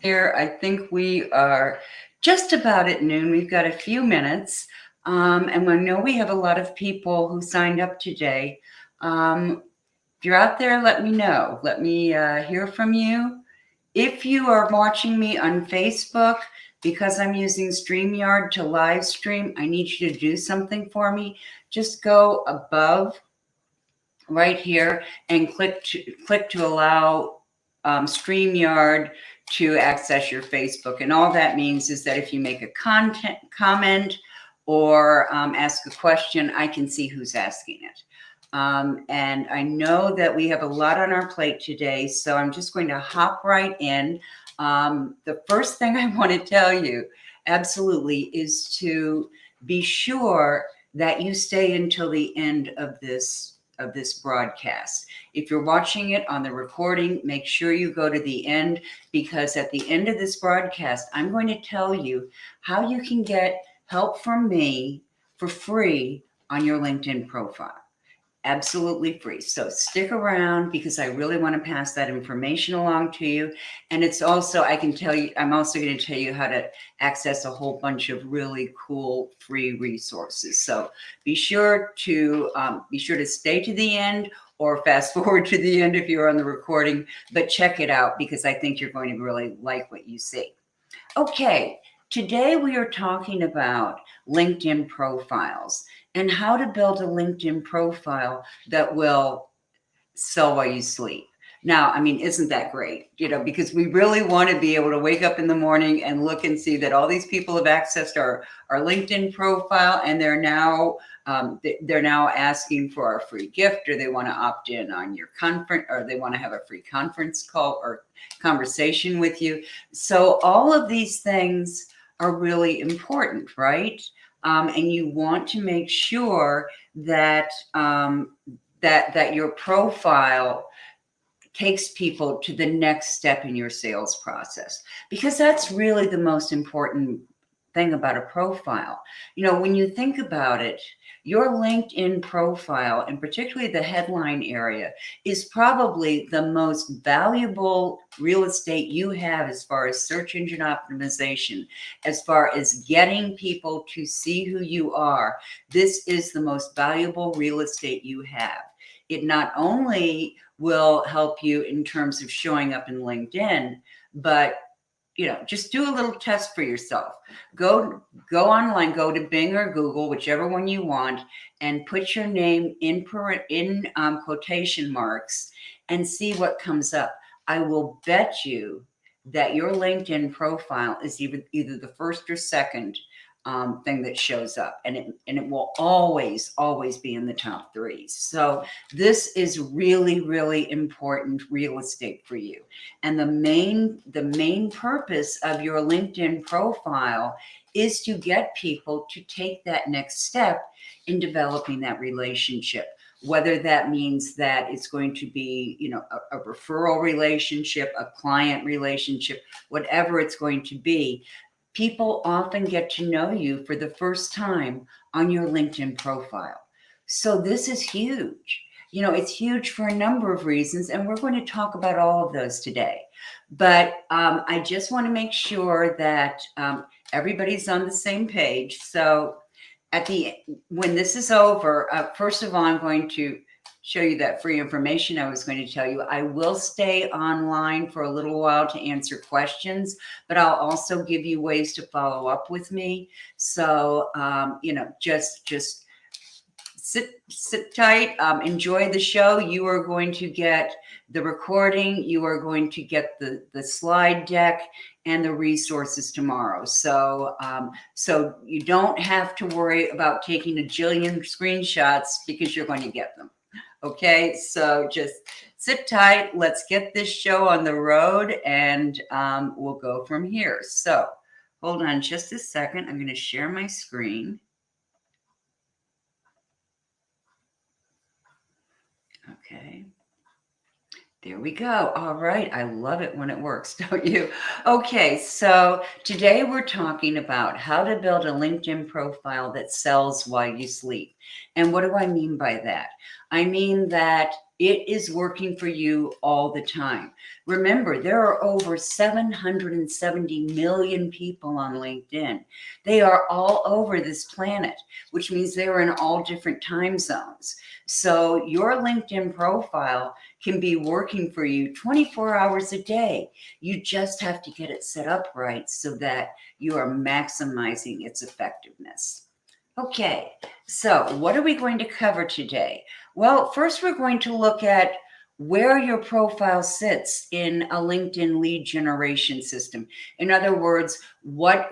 Here, I think we are just about at noon. We've got a few minutes. And I know we have a lot of people who signed up today. If you're out there, let me know. Let me hear from you. If you are watching me on Facebook, because I'm using StreamYard to live stream, I need you to do something for me. Just go above right here and click to allow StreamYard to access your Facebook. And all that means is that if you make a comment or ask a question, I can see who's asking it. And I know that we have a lot on our plate today, so I'm just going to hop right in. The first thing I want to tell you, absolutely, is to be sure that you stay until the end of this broadcast. If you're watching it on the recording, make sure you go to the end, because at the end of this broadcast, I'm going to tell you how you can get help from me for free on your LinkedIn profile. Absolutely free. So stick around, because I really want to pass that information along to you. And it's also, I'm also going to tell you how to access a whole bunch of really cool free resources. So be sure to stay to the end, or fast forward to the end if you're on the recording, but check it out, because I think you're going to really like what you see. Okay, today we are talking about LinkedIn profiles and how to build a LinkedIn profile that will sell while you sleep. Now, I mean, isn't that great? Because we really want to be able to wake up in the morning and look and see that all these people have accessed our LinkedIn profile, and they're now asking for our free gift, or they want to opt in on your conference, or they want to have a free conference call or conversation with you. So all of these things are really important, right? And you want to make sure that that your profile takes people to the next step in your sales process, because that's really the most important thing about a profile. When you think about it, your LinkedIn profile, and particularly the headline area, is probably the most valuable real estate you have as far as search engine optimization, as far as getting people to see who you are. This is the most valuable real estate you have. It not only will help you in terms of showing up in LinkedIn, but just do a little test for yourself. Go online, go to Bing or Google, whichever one you want, and put your name in quotation marks and see what comes up. I will bet you that your LinkedIn profile is either the first or second thing that shows up, and it will always be in the top 3. So this is really, really important real estate for you. And the main purpose of your LinkedIn profile is to get people to take that next step in developing that relationship. Whether that means that it's going to be, a referral relationship, a client relationship, whatever it's going to be, people often get to know you for the first time on your LinkedIn profile. So this is huge. It's huge for a number of reasons, and we're going to talk about all of those today. But I just want to make sure that everybody's on the same page. So when this is over, first of all, I'm going to show you that free information I was going to tell you. I will stay online for a little while to answer questions, but I'll also give you ways to follow up with me. So, just sit tight, enjoy the show. You are going to get the recording. You are going to get the slide deck and the resources tomorrow. So, so you don't have to worry about taking a jillion screenshots, because you're going to get them. Okay, so just sit tight. Let's get this show on the road, and we'll go from here. So hold on just a second. I'm going to share my screen. Okay. There we go. All right. I love it when it works, don't you? Okay. So today we're talking about how to build a LinkedIn profile that sells while you sleep. And what do I mean by that? I mean that It is working for you all the time. Remember, there are over 770 million people on LinkedIn. They are all over this planet, which means they're in all different time zones. So your LinkedIn profile can be working for you 24 hours a day. You just have to get it set up right so that you are maximizing its effectiveness. Okay, so what are we going to cover today? Well, first we're going to look at where your profile sits in a LinkedIn lead generation system. In other words, where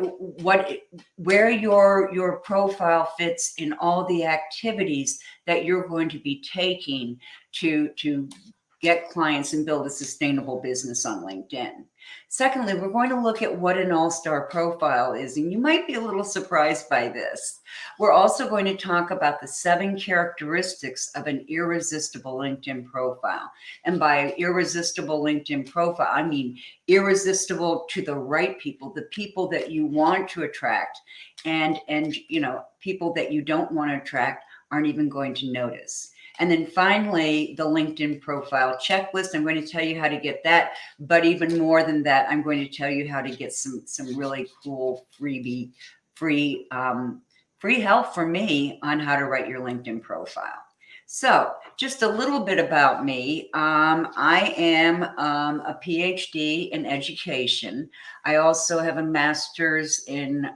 your profile fits in all the activities that you're going to be taking to get clients and build a sustainable business on LinkedIn. Secondly, we're going to look at what an all-star profile is, and you might be a little surprised by this. We're also going to talk about the 7 characteristics of an irresistible LinkedIn profile. And by irresistible LinkedIn profile, I mean irresistible to the right people, the people that you want to attract, and people that you don't want to attract aren't even going to notice. And then finally, the LinkedIn profile checklist. I'm going to tell you how to get that. But even more than that, I'm going to tell you how to get some really cool free help from me on how to write your LinkedIn profile. So just a little bit about me. I am a PhD in education. I also have a master's in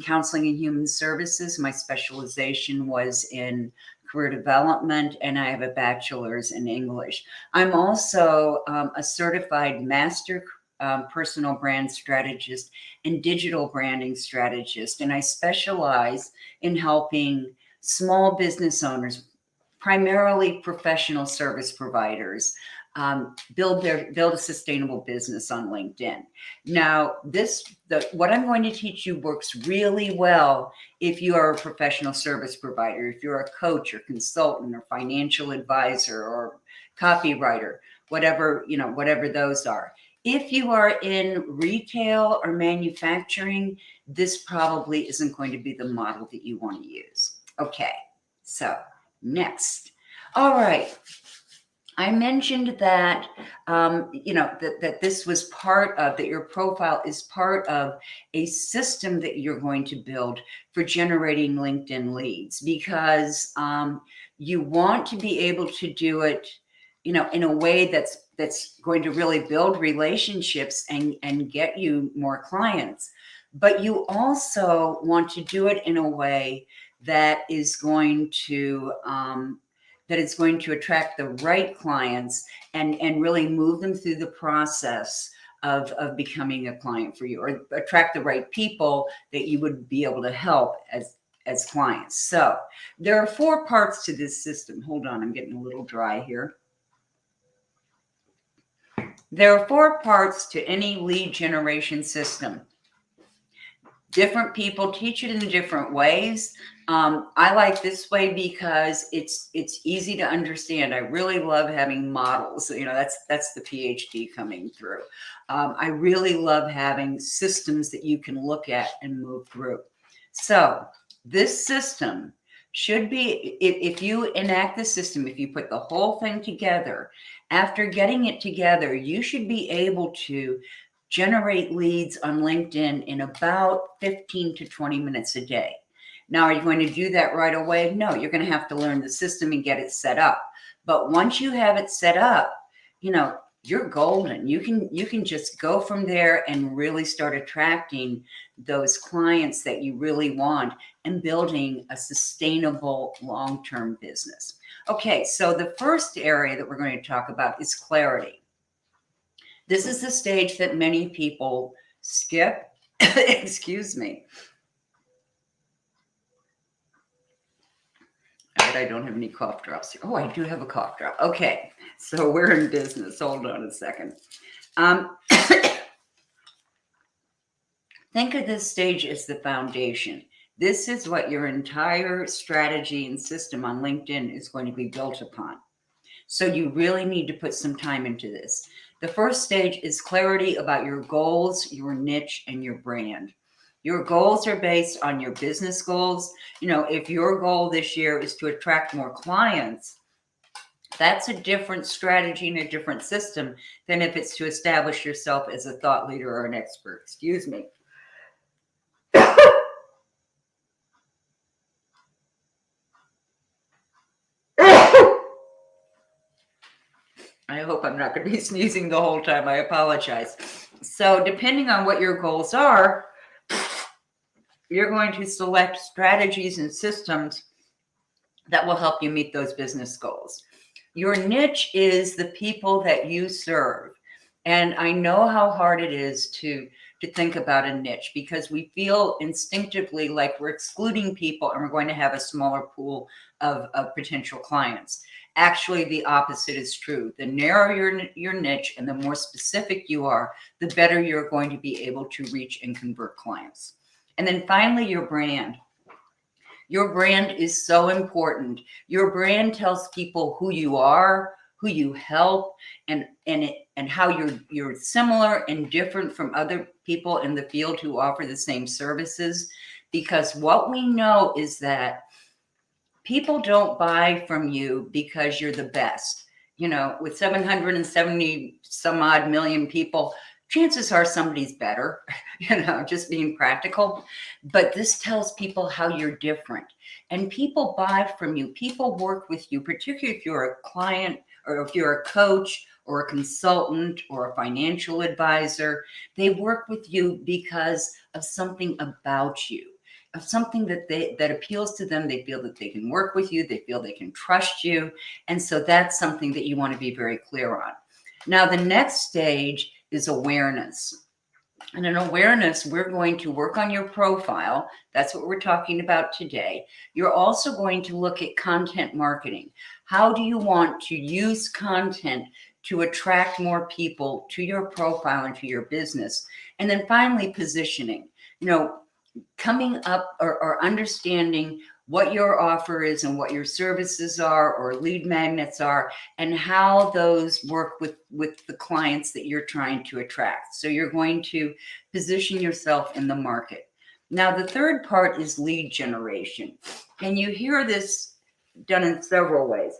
counseling and human services. My specialization was in career development, and I have a bachelor's in English. I'm also a certified master personal brand strategist and digital branding strategist, and I specialize in helping small business owners, primarily professional service providers, build a sustainable business on LinkedIn. Now, what I'm going to teach you works really well if you are a professional service provider, if you're a coach or consultant or financial advisor or copywriter, whatever those are. If you are in retail or manufacturing, this probably isn't going to be the model that you want to use. Okay, so next. All right. I mentioned that, that this was part of, that your profile is part of a system that you're going to build for generating LinkedIn leads, because you want to be able to do it, in a way that's going to really build relationships and get you more clients. But you also want to do it in a way that is going to attract the right clients and really move them through the process of becoming a client for you, or attract the right people that you would be able to help as clients. So there are 4 parts to this system. Hold on, I'm getting a little dry here. There are 4 parts to any lead generation system. Different people teach it in different ways. I like this way because it's easy to understand. I really love having models. That's the PhD coming through. I really love having systems that you can look at and move through. So this system should be, if you enact the system, if you put the whole thing together, after getting it together, you should be able to generate leads on LinkedIn in about 15 to 20 minutes a day. Now, are you going to do that right away? No, you're going to have to learn the system and get it set up. But once you have it set up, you're golden. You can just go from there and really start attracting those clients that you really want and building a sustainable long-term business. Okay, so the first area that we're going to talk about is clarity. This is the stage that many people skip. Excuse me. But I don't have any cough drops here. Oh, I do have a cough drop. Okay, so we're in business. Hold on a second. Think of this stage as the foundation. This is what your entire strategy and system on LinkedIn is going to be built upon. So you really need to put some time into this. The first stage is clarity about your goals, your niche, and your brand. Your goals are based on your business goals. If your goal this year is to attract more clients, That's a different strategy and a different system than if it's to establish yourself as a thought leader or an expert. Excuse me. I hope I'm not going to be sneezing the whole time. I apologize. So depending on what your goals are, you're going to select strategies and systems that will help you meet those business goals. Your niche is the people that you serve. And I know how hard it is to think about a niche, because we feel instinctively like we're excluding people and we're going to have a smaller pool of potential clients. Actually, the opposite is true. The narrower your niche and the more specific you are, the better you're going to be able to reach and convert clients. And then finally, your brand. Your brand is so important. Your brand tells people who you are, who you help, and how you're similar and different from other people in the field who offer the same services. Because what we know is that people don't buy from you because you're the best. You know, with 770 some odd million people, chances are somebody's better, just being practical. But this tells people how you're different. And people buy from you. People work with you, particularly if you're a client or if you're a coach or a consultant or a financial advisor. They work with you because of something about you, of something that appeals to them. They feel that they can work with you. They feel they can trust you. And so that's something that you want to be very clear on. Now, the next stage is awareness. And in awareness, we're going to work on your profile. That's what we're talking about today. You're also going to look at content marketing. How do you want to use content to attract more people to your profile and to your business? And then finally, positioning. Coming up or understanding what your offer is and what your services are or lead magnets are, and how those work with the clients that you're trying to attract. So you're going to position yourself in the market. Now, the third part is lead generation. And you hear this done in several ways.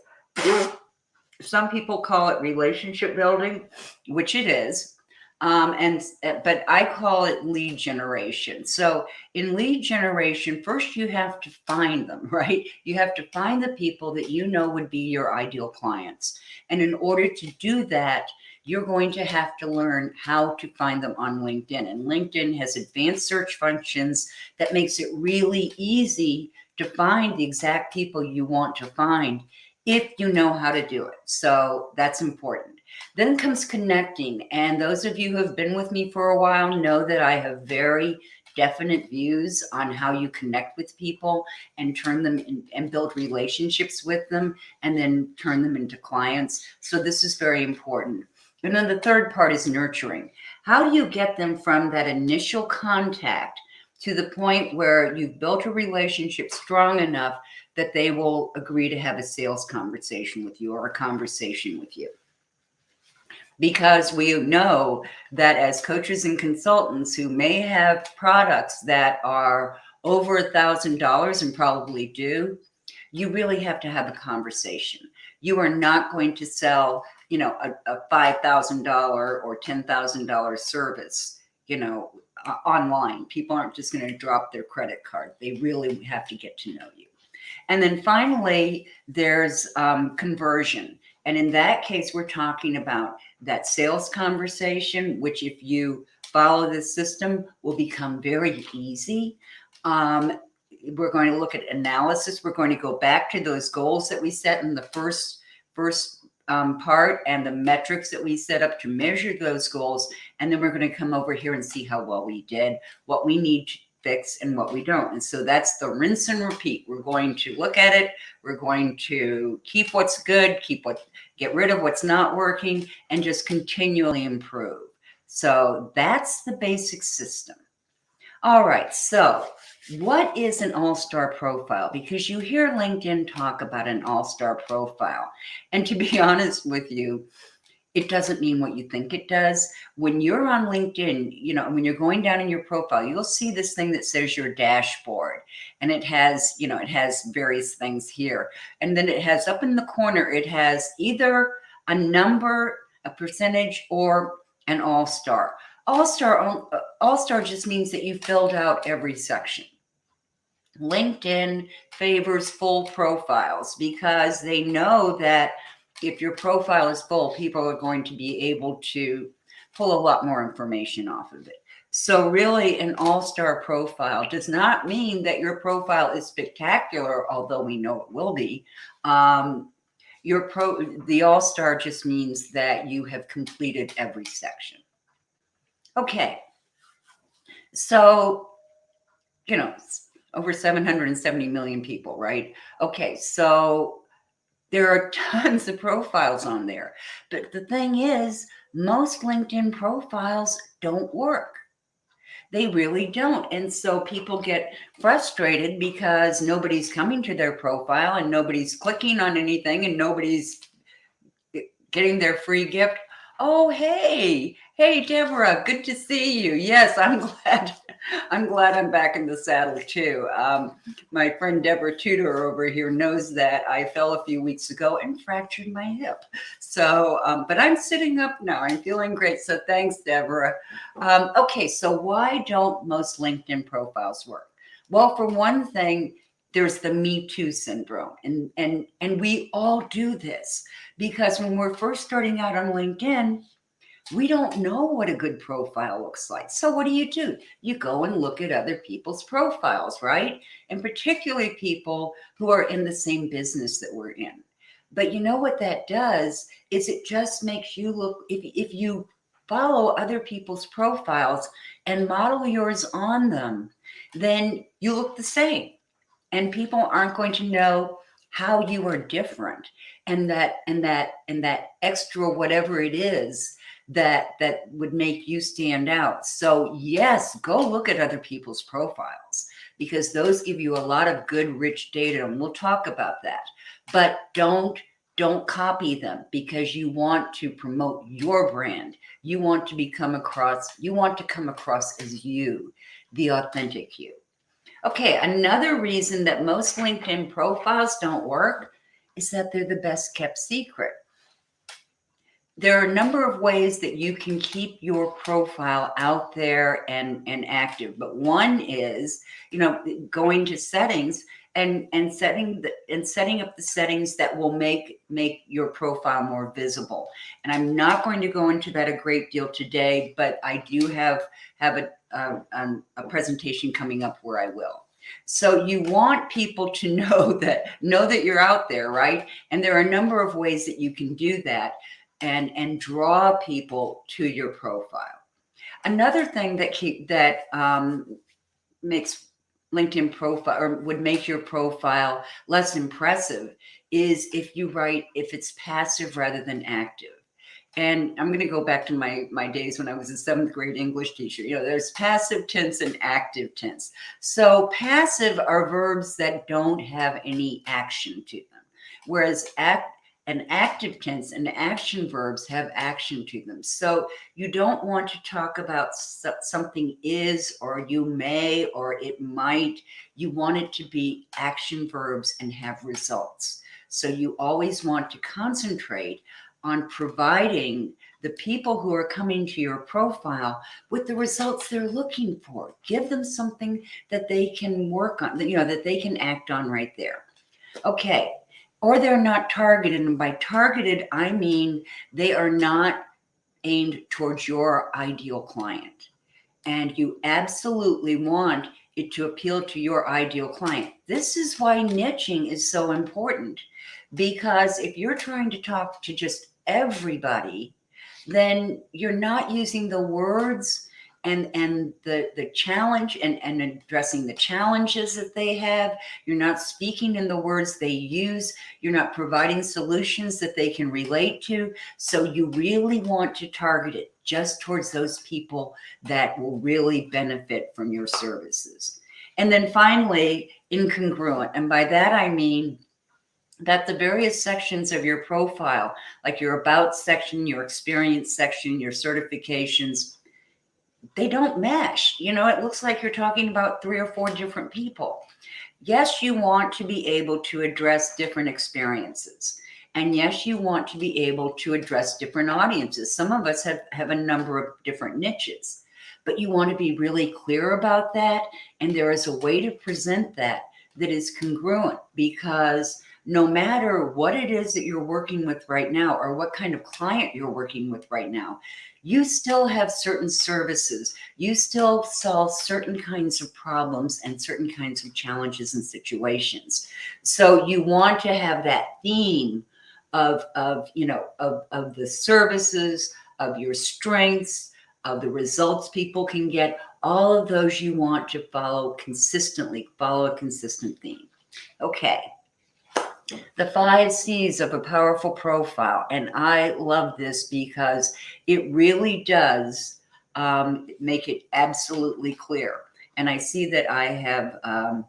Some people call it relationship building, which it is. But I call it lead generation. So in lead generation, first you have to find them, right? You have to find the people that you know would be your ideal clients. And in order to do that, you're going to have to learn how to find them on LinkedIn. And LinkedIn has advanced search functions that makes it really easy to find the exact people you want to find if you know how to do it. So that's important. Then comes connecting. And those of you who have been with me for a while know that I have very definite views on how you connect with people and turn them in, and build relationships with them, and then turn them into clients. So this is very important. And then the third part is nurturing. How do you get them from that initial contact to the point where you've built a relationship strong enough that they will agree to have a sales conversation with you or a conversation with you? Because we know that as coaches and consultants who may have products that are over $1,000 and probably do, you really have to have a conversation. You are not going to sell, a $5,000 or $10,000 service, online. People aren't just going to drop their credit card. They really have to get to know you. And then finally, there's conversion. And in that case, we're talking about that sales conversation, which if you follow this system will become very easy. We're going to look at analysis. We're going to go back to those goals that we set in the first part and the metrics that we set up to measure those goals. And then we're going to come over here and see how well we did, what we need to fix and what we don't. And so that's the rinse and repeat. We're going to look at it. We're going to keep what's good, get rid of what's not working, and just continually improve. So that's the basic system. All right. So what is an all-star profile? Because you hear LinkedIn talk about an all-star profile. And to be honest with you, it doesn't mean what you think it does. When you're on LinkedIn, you know, when you're going down in your profile, you'll see this thing that says your dashboard, and it has, you know, it has various things here. And then it has up in the corner, it has either a number, a percentage, or an all-star. All-star just means that you filled out every section. LinkedIn favors full profiles because they know that if your profile is full, people are going to be able to pull a lot more information off of it. So really, an all-star profile does not mean that your profile is spectacular, although we know it will be. The all-star just means that you have completed every section. Okay, so, you know, over 770 million people, right? Okay, so there are tons of profiles on there. But the thing is, most LinkedIn profiles don't work. They really don't. And so people get frustrated because nobody's coming to their profile and nobody's clicking on anything and nobody's getting their free gift. Oh, hey, Deborah, good to see you. Yes, I'm glad I'm back in the saddle too. My friend Deborah Tudor over here knows that I fell a few weeks ago and fractured my hip. So, but I'm sitting up now. I'm feeling great. So thanks, Deborah. Okay, so why don't most LinkedIn profiles work? Well, for one thing, there's the Me Too syndrome, and we all do this because when we're first starting out on LinkedIn, we don't know what a good profile looks like. So what do? You go and look at other people's profiles, right? And particularly people who are in the same business that we're in. But you know what that does is it just makes you look, if you follow other people's profiles and model yours on them, then you look the same. And people aren't going to know how you are different, and that extra whatever it is that would make you stand out. So yes, go look at other people's profiles because those give you a lot of good, rich data, and we'll talk about that. But don't copy them because you want to promote your brand. You want to come across as you, the authentic you. Okay, another reason that most LinkedIn profiles don't work is that they're the best kept secret. There are a number of ways that you can keep your profile out there and active, but one is, you know, going to settings and setting up the settings that will make your profile more visible. And I'm not going to go into that a great deal today, but I do have a presentation coming up where I will. So you want people to know that you're out there, right? And there are a number of ways that you can do that and draw people to your profile. Another thing that makes LinkedIn profile or would make your profile less impressive is if it's passive rather than active. And I'm going to go back to my days when I was a 7th grade English teacher. You know, there's passive tense and active tense. So passive are verbs that don't have any action to them, whereas active tense and action verbs have action to them. So you don't want to talk about something is, or you may, or it might. You want it to be action verbs and have results. So you always want to concentrate on providing the people who are coming to your profile with the results they're looking for. Give them something that they can work on, that they can act on right there. Okay. Or they're not targeted. And by targeted, I mean they are not aimed towards your ideal client. And you absolutely want it to appeal to your ideal client. This is why niching is so important, because if you're trying to talk to just everybody, then you're not using the words and the challenge and addressing the challenges that they have. You're not speaking in the words they use. You're not providing solutions that they can relate to. So you really want to target it just towards those people that will really benefit from your services. And then finally, incongruent. And by that, I mean that the various sections of your profile, like your about section, your experience section, your certifications, they don't mesh. You know, it looks like you're talking about 3 or 4 different people. Yes, you want to be able to address different experiences. And yes, you want to be able to address different audiences. Some of us have a number of different niches, but you want to be really clear about that. And there is a way to present that is congruent, because no matter what it is that you're working with right now, or what kind of client you're working with right now, you still have certain services. You still solve certain kinds of problems and certain kinds of challenges and situations. So you want to have that theme of the services, of your strengths, of the results people can get. All of those you want to follow consistently, follow a consistent theme. Okay. The 5 C's of a powerful profile. And I love this because it really does make it absolutely clear. And I see that I have a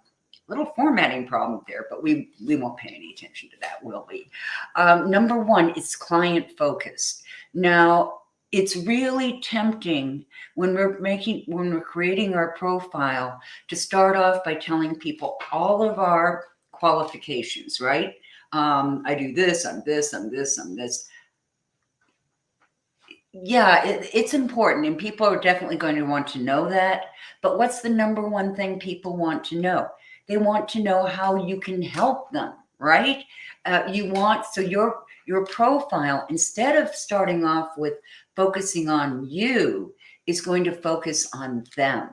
little formatting problem there, but we won't pay any attention to that, will we? Number 1 is client focused. Now, it's really tempting when we're creating our profile to start off by telling people all of our qualifications, right? I do this, I'm this, I'm this, I'm this. Yeah, it's important, and people are definitely going to want to know that. But what's the number 1 thing people want to know? They want to know how you can help them, right? So your profile, instead of starting off with focusing on you, is going to focus on them,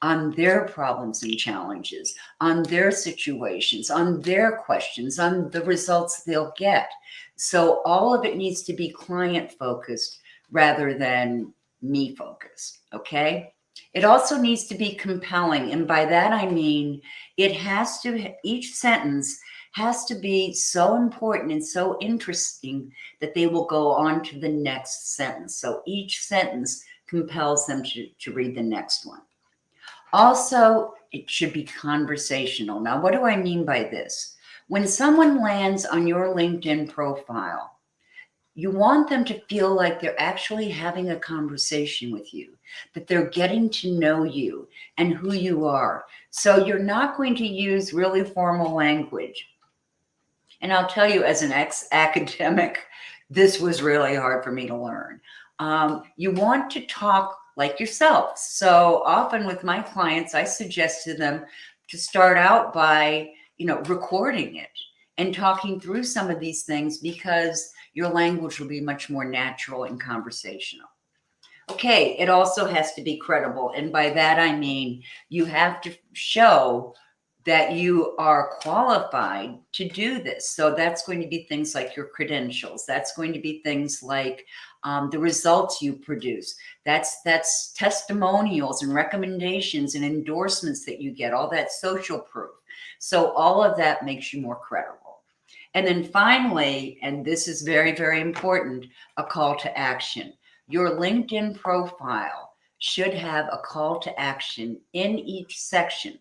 on their problems and challenges, on their situations, on their questions, on the results they'll get. So all of it needs to be client focused rather than me focused, okay? It also needs to be compelling. And by that, I mean, each sentence has to be so important and so interesting that they will go on to the next sentence. So each sentence compels them to read the next one. Also, it should be conversational. Now, what do I mean by this? When someone lands on your LinkedIn profile, you want them to feel like they're actually having a conversation with you, that they're getting to know you and who you are. So you're not going to use really formal language. And I'll tell you, as an ex-academic, this was really hard for me to learn. You want to talk like yourself. So often with my clients, I suggest to them to start out by, recording it and talking through some of these things, because your language will be much more natural and conversational. Okay, it also has to be credible. And by that, I mean, you have to show that you are qualified to do this. So that's going to be things like your credentials. That's going to be things like the results you produce. That's testimonials and recommendations and endorsements that you get, all that social proof. So all of that makes you more credible. And then finally, and this is very, very important, a call to action. Your LinkedIn profile should have a call to action in each section.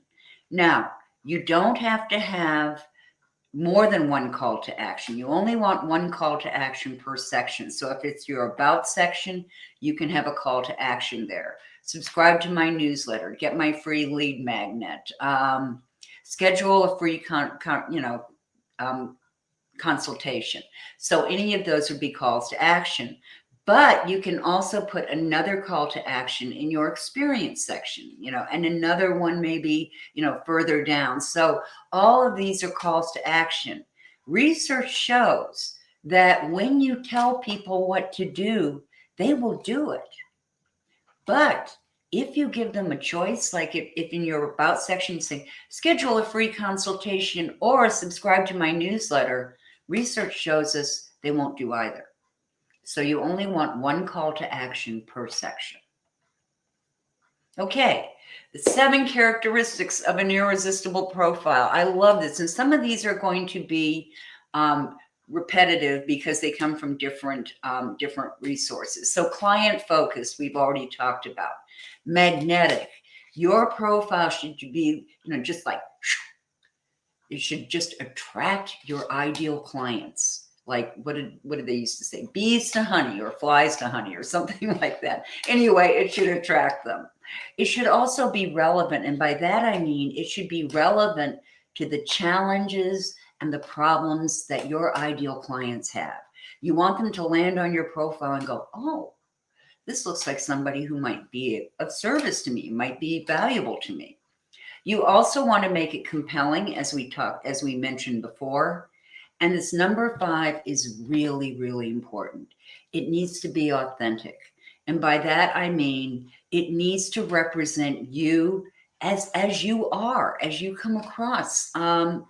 Now, you don't have to have more than one call to action. You only want one call to action per section. So if it's your about section, you can have a call to action there. Subscribe to my newsletter, get my free lead magnet, schedule a free consultation. So any of those would be calls to action. But you can also put another call to action in your experience section, and another one maybe, further down. So all of these are calls to action. Research shows that when you tell people what to do, they will do it. But if you give them a choice, like if in your about section you say, schedule a free consultation or subscribe to my newsletter, research shows us they won't do either. So you only want one call to action per section. Okay, the 7 characteristics of an irresistible profile. I love this. And some of these are going to be repetitive because they come from different resources. So client focused, we've already talked about. Magnetic. Your profile should be, just like, it should just attract your ideal clients. Like what did they used to say? Bees to honey or flies to honey or something like that. Anyway, it should attract them. It should also be relevant. And by that, I mean, it should be relevant to the challenges and the problems that your ideal clients have. You want them to land on your profile and go, oh, this looks like somebody who might be of service to me, might be valuable to me. You also want to make it compelling, as we mentioned before. And this number 5 is really, really important. It needs to be authentic. And by that, I mean, it needs to represent you as you are, as you come across. So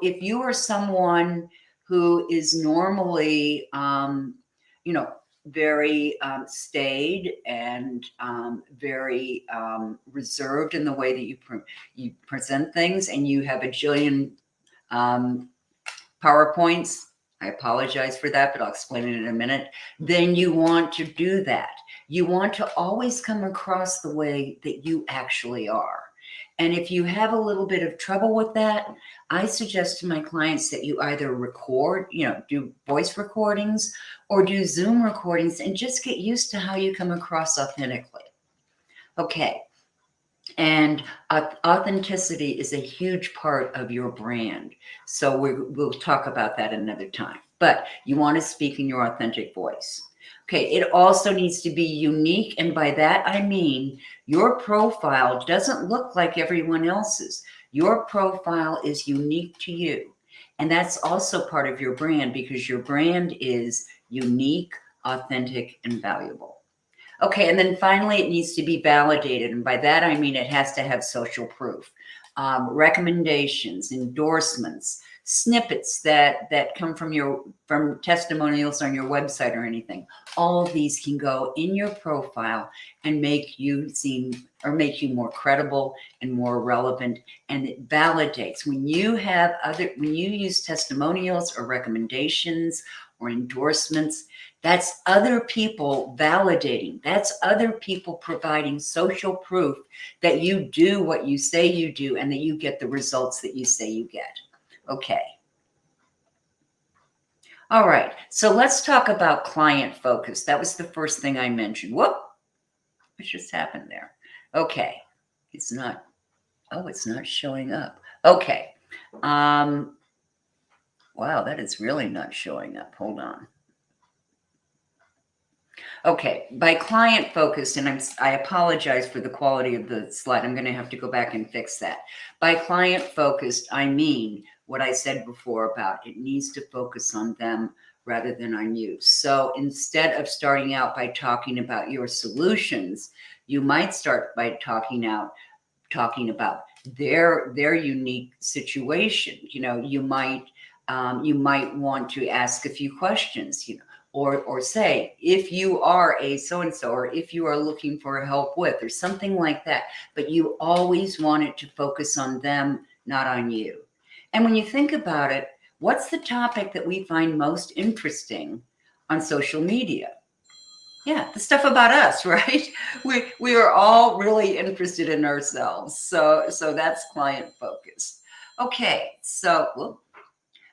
if you are someone who is normally, very staid and very reserved in the way that you present things, and you have a jillion PowerPoints, I apologize for that, but I'll explain it in a minute, then you want to do that. You want to always come across the way that you actually are. And if you have a little bit of trouble with that, I suggest to my clients that you either record, do voice recordings or do Zoom recordings and just get used to how you come across authentically. Okay. And authenticity is a huge part of your brand. So we'll talk about that another time. But you want to speak in your authentic voice. Okay, it also needs to be unique. And by that, I mean your profile doesn't look like everyone else's. Your profile is unique to you. And that's also part of your brand, because your brand is unique, authentic, and valuable. Okay, and then finally, it needs to be validated. And by that, I mean it has to have social proof, recommendations, endorsements, snippets that come from testimonials on your website or anything. All of these can go in your profile and make you more credible and more relevant. And it validates when you use testimonials or recommendations or endorsements. That's other people validating. That's other people providing social proof that you do what you say you do and that you get the results that you say you get. Okay. All right. So let's talk about client focus. That was the first thing I mentioned. Whoop. What just happened there? Okay. It's not showing up. Okay. Wow, that is really not showing up. Hold on. Okay, by client focused, and I apologize for the quality of the slide. I'm going to have to go back and fix that. By client focused, I mean what I said before about it needs to focus on them rather than on you. So instead of starting out by talking about your solutions, you might start by talking about their unique situation. You might want to ask a few questions. Or say, if you are a so-and-so, or if you are looking for help with, or something like that. But you always want it to focus on them, not on you. And when you think about it, what's the topic that we find most interesting on social media? Yeah, the stuff about us, right? We are all really interested in ourselves. So that's client focused. Okay, so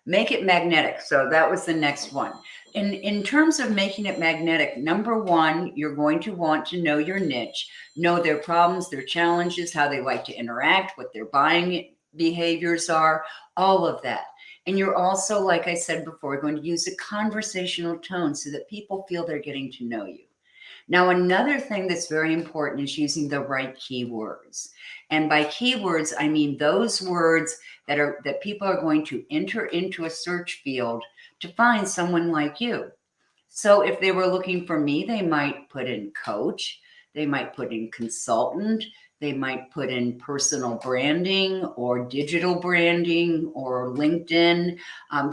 make it magnetic. So that was the next one. In terms of making it magnetic, number 1, you're going to want to know your niche, know their problems, their challenges, how they like to interact, what their buying behaviors are, all of that. And you're also, like I said before, going to use a conversational tone so that people feel they're getting to know you. Now, another thing that's very important is using the right keywords. And by keywords, I mean those words that people are going to enter into a search field to find someone like you. So if they were looking for me, they might put in coach, they might put in consultant, they might put in personal branding or digital branding or LinkedIn.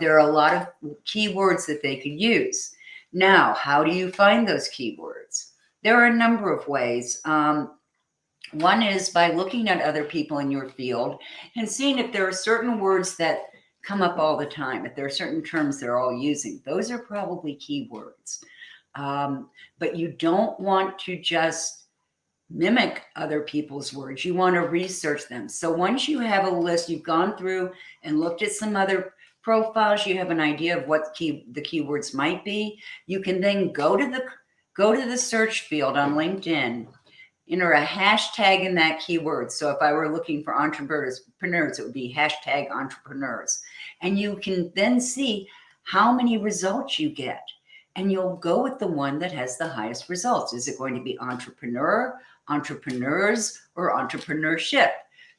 There are a lot of keywords that they could use. Now, how do you find those keywords? There are a number of ways. One is by looking at other people in your field and seeing if there are certain words that come up all the time, if there are certain terms they're all using. Those are probably keywords. But you don't want to just mimic other people's words. You want to research them. So once you have a list, you've gone through and looked at some other profiles, you have an idea of what the keywords might be. You can then go to the search field on LinkedIn, enter a hashtag in that keyword. So if I were looking for entrepreneurs, it would be hashtag entrepreneurs. And you can then see how many results you get. And you'll go with the one that has the highest results. Is it going to be entrepreneur, entrepreneurs, or entrepreneurship?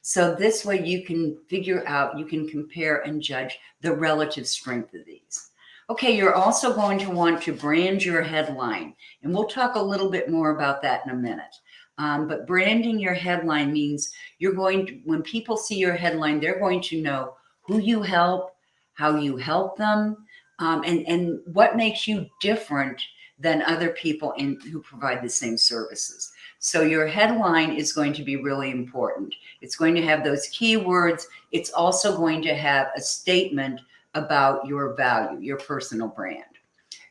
So this way you can figure out, you can compare and judge the relative strength of these. Okay, you're also going to want to brand your headline. And we'll talk a little bit more about that in a minute. But branding your headline means you're going to, when people see your headline, they're going to know who you help, how you help them, and what makes you different than other people who provide the same services. So your headline is going to be really important. It's going to have those keywords. It's also going to have a statement about your value, your personal brand.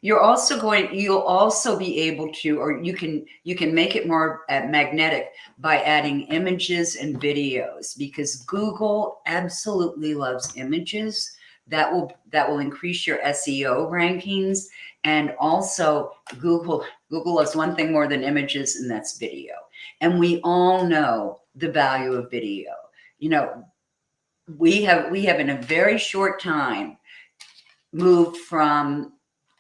You'll also be able to, or you can make it more magnetic by adding images and videos, because Google absolutely loves images. That will increase your SEO rankings. And also Google loves one thing more than images, and that's video. And we all know the value of video. You know, we have in a very short time moved from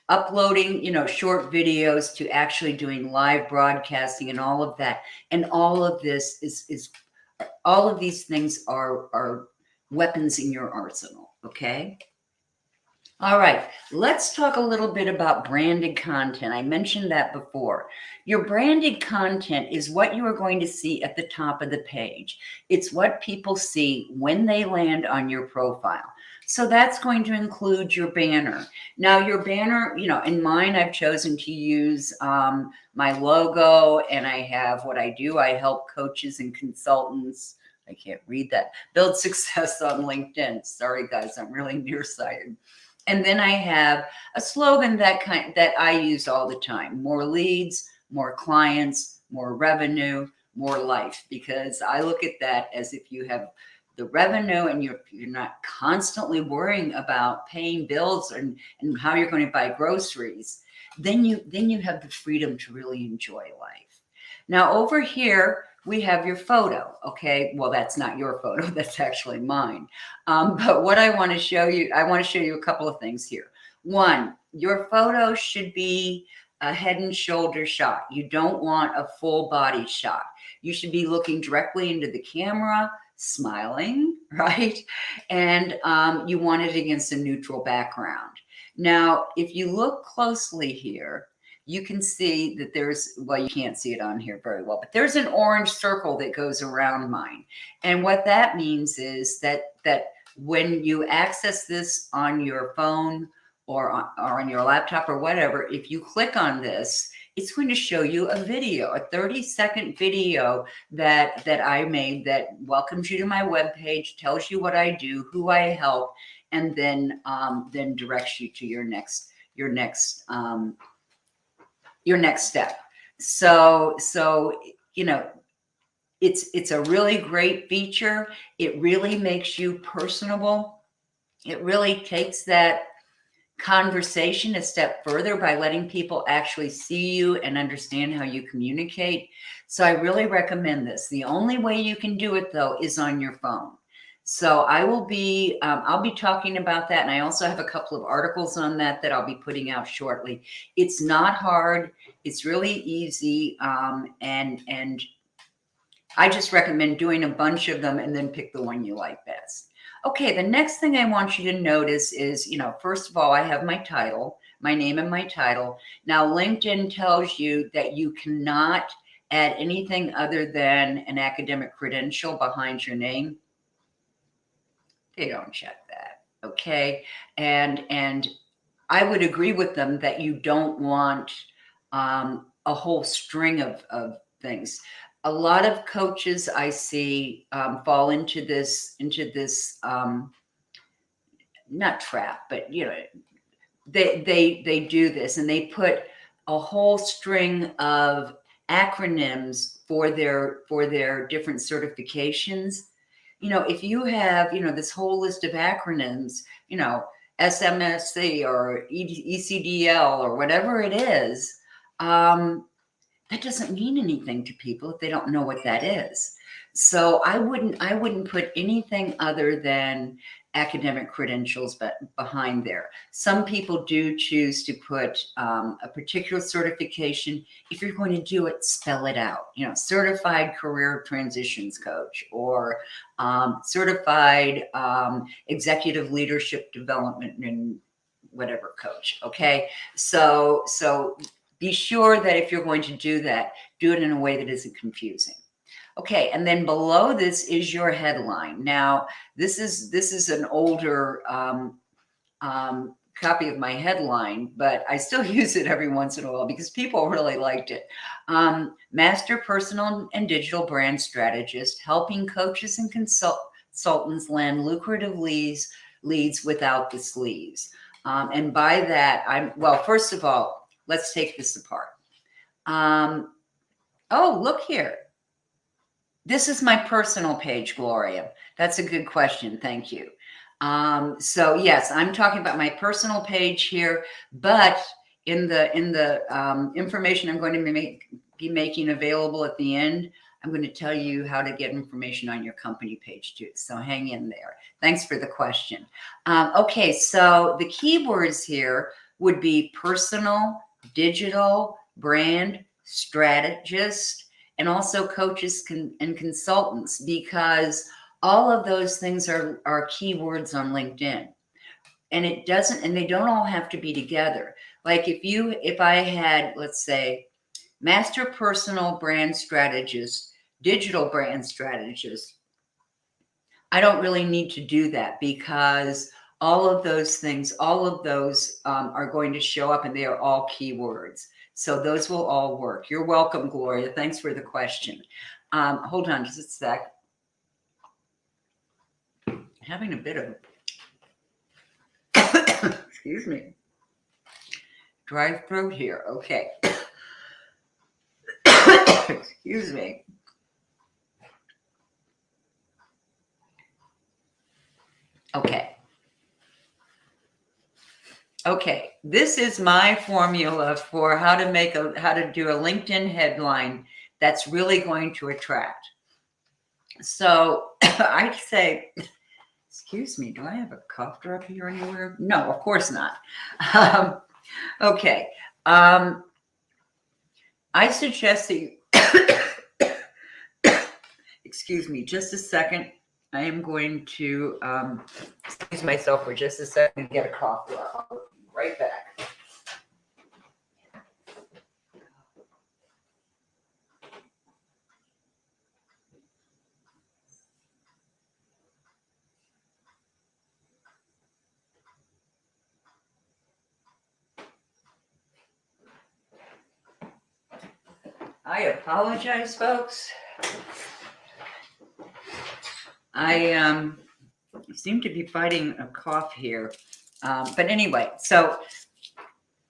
uploading, short videos to actually doing live broadcasting and all of that. And all of this is all of these things are weapons in your arsenal. Okay. All right, let's talk a little bit about branded content. I mentioned that before. Your branded content is what you are going to see at the top of the page. It's what people see when they land on your profile. So that's going to include your banner. Now, your banner, in mine, I've chosen to use my logo, and I have what I do. I help coaches and consultants. I can't read that. Build success on LinkedIn. Sorry, guys, I'm really nearsighted. And then I have a slogan that I use all the time: more leads, more clients, more revenue, more life. Because I look at that as, if you have the revenue and you're not constantly worrying about paying bills and how you're going to buy groceries, then you have the freedom to really enjoy life. Now over here, we have your photo. Okay, well, that's not your photo, that's actually mine. But what I want to show you a couple of things here. One, your photo should be a head and shoulder shot. You don't want a full body shot. You should be looking directly into the camera, smiling, right? And you want it against a neutral background. Now, if you look closely here, you can see that well, you can't see it on here very well, but there's an orange circle that goes around mine. And what that means is that when you access this on your phone or on your laptop or whatever, if you click on this, it's going to show you a video, a 30-second video that I made that welcomes you to my webpage, tells you what I do, who I help, and then directs you to your next step. So it's a really great feature. It really makes you personable. It really takes that conversation a step further by letting people actually see you and understand how you communicate. So I really recommend this. The only way you can do it, though, is on your phone. So I'll be talking about that. And I also have a couple of articles on that I'll be putting out shortly. It's not hard. It's really easy. And I just recommend doing a bunch of them and then pick the one you like best. Okay, the next thing I want you to notice is, first of all, I have my title, my name and my title. Now, LinkedIn tells you that you cannot add anything other than an academic credential behind your name. They don't check that, okay? And I would agree with them that you don't want a whole string of things. A lot of coaches I see fall into this not trap, but they do this, and they put a whole string of acronyms for their different certifications. If you have, this whole list of acronyms, SMSC or ECDL or whatever it is, that doesn't mean anything to people if they don't know what that is. So I wouldn't put anything other than academic credentials behind there. Some people do choose to put a particular certification. If you're going to do it, spell it out. Certified career transitions coach, or certified executive leadership development and whatever coach. Okay, so be sure that if you're going to do that, do it in a way that isn't confusing. Okay, and then below this is your headline. Now, this is an older copy of my headline, but I still use it every once in a while because people really liked it. Master Personal and Digital Brand Strategist, helping coaches and consultants land lucrative leads without the sleeves. And by that, first of all, let's take this apart. Oh, look here. This is my personal page, Gloria. That's a good question. Thank you. So yes, I'm talking about my personal page here, but in the information I'm going to be making available at the end, I'm going to tell you how to get information on your company page too. So hang in there. Thanks for the question. Okay, so the keywords here would be personal, digital, brand, strategist, and also coaches and consultants, because all of those things are keywords on LinkedIn. And they don't all have to be together. Like if I had, let's say, master personal brand strategist, digital brand strategist, I don't really need to do that, because all of those things, are going to show up, and they are all keywords. So those will all work. You're welcome, Gloria. Thanks for the question. Hold on just a sec. Having a bit of, excuse me, dry throat here. Okay. Excuse me. Okay, this is my formula for how to do a LinkedIn headline that's really going to attract. So I'd say, excuse me, do I have a cough drop here anywhere? No, of course not. Okay. I suggest that you, excuse me, just a second. I am going to excuse myself for just a second and get a cough drop. I'll be right back. I apologize, folks. I seem to be fighting a cough here. But anyway, so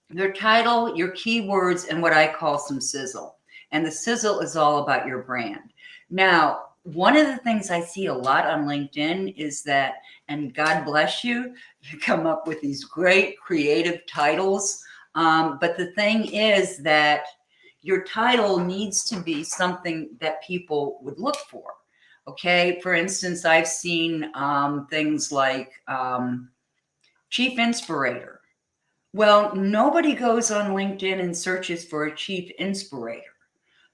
your title, your keywords, and what I call some sizzle. And the sizzle is all about your brand. Now, one of the things I see a lot on LinkedIn is that, and God bless you, you come up with these great creative titles. But the thing is that your title needs to be something that people would look for. Okay, for instance, I've seen things like Chief Inspirator. Well, nobody goes on LinkedIn and searches for a Chief Inspirator.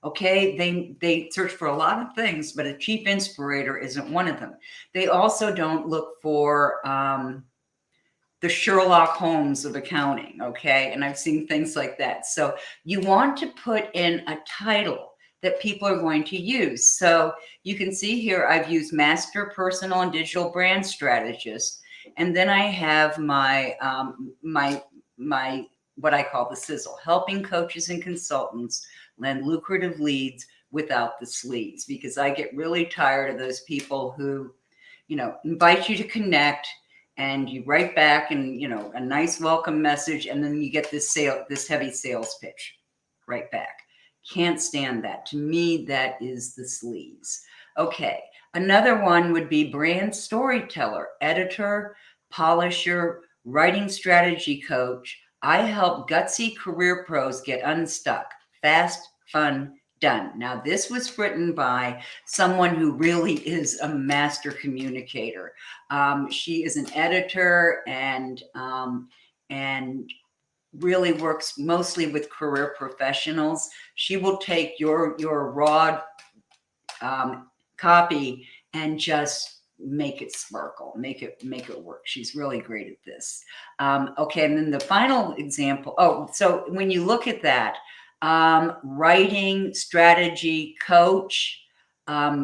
Okay, they search for a lot of things, but a Chief Inspirator isn't one of them. They also don't look for the Sherlock Holmes of accounting. Okay, and I've seen things like that. So you want to put in a title that people are going to use. So you can see here, I've used Master Personal and Digital Brand Strategist. And then I have my, my what I call the sizzle, helping coaches and consultants land lucrative leads without the sleaze, because I get really tired of those people who, invite you to connect, and you write back and, a nice welcome message, and then you get this heavy sales pitch right back. Can't stand that. To me, that is the sleaze. Okay. Another one would be brand storyteller, editor, polisher, writing strategy coach. I help gutsy career pros get unstuck. Fast, fun, done. Now, this was written by someone who really is a master communicator. She is an editor and really works mostly with career professionals. She will take your raw copy and just make it sparkle, make it work. She's really great at this. Okay, and then the final example. Oh, so when you look at that, writing strategy coach,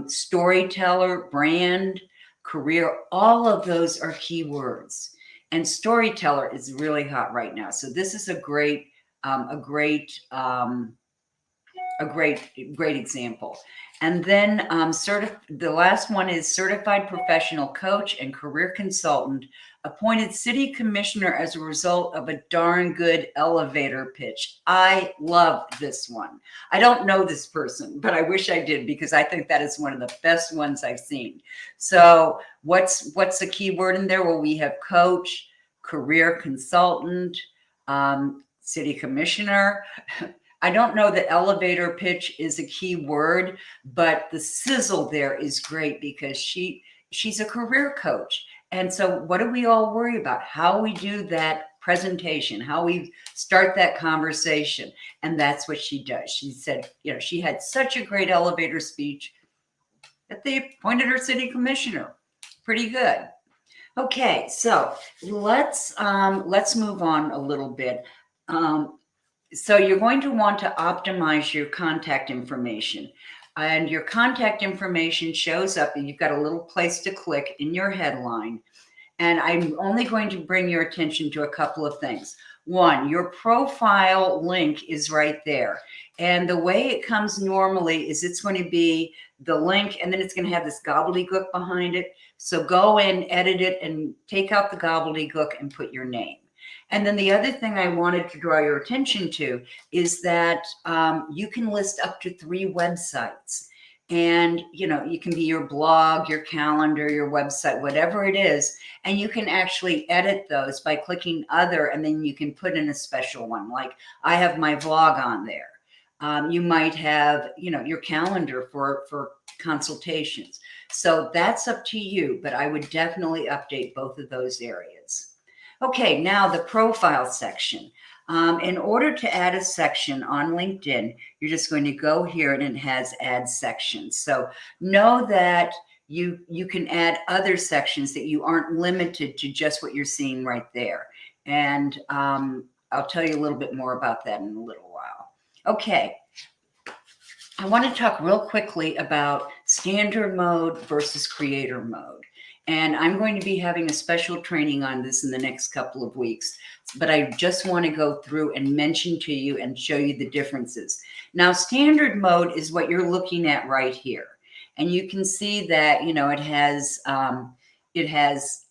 storyteller, brand, career, all of those are keywords. And storyteller is really hot right now. So this is a great example. And then the last one is certified professional coach and career consultant, appointed city commissioner as a result of a darn good elevator pitch. I love this one. I don't know this person, but I wish I did, because I think that is one of the best ones I've seen. So what's the key word in there? Well, we have coach, career consultant, city commissioner. I don't know that elevator pitch is a key word, but the sizzle there is great, because she's a career coach. And so what do we all worry about? How we do that presentation, how we start that conversation. And that's what she does. She said, she had such a great elevator speech that they appointed her city commissioner. Pretty good. Okay, so let's move on a little bit. So you're going to want to optimize your contact information, and your contact information shows up, and you've got a little place to click in your headline. And I'm only going to bring your attention to a couple of things. One, your profile link is right there. And the way it comes normally is it's going to be the link, and then it's going to have this gobbledygook behind it. So go in, edit it, and take out the gobbledygook and put your name. And then the other thing I wanted to draw your attention to is that you can list up to 3 websites. And, you can be your blog, your calendar, your website, whatever it is. And you can actually edit those by clicking other, and then you can put in a special one. Like I have my vlog on there. You might have, your calendar for consultations. So that's up to you, but I would definitely update both of those areas. Okay, now the profile section. In order to add a section on LinkedIn, you're just going to go here, and it has add sections. So know that you can add other sections, that you aren't limited to just what you're seeing right there. And I'll tell you a little bit more about that in a little while. Okay. I want to talk real quickly about standard mode versus creator mode. And I'm going to be having a special training on this in the next couple of weeks. But I just want to go through and mention to you and show you the differences. Now, standard mode is what you're looking at right here. And you can see that, it has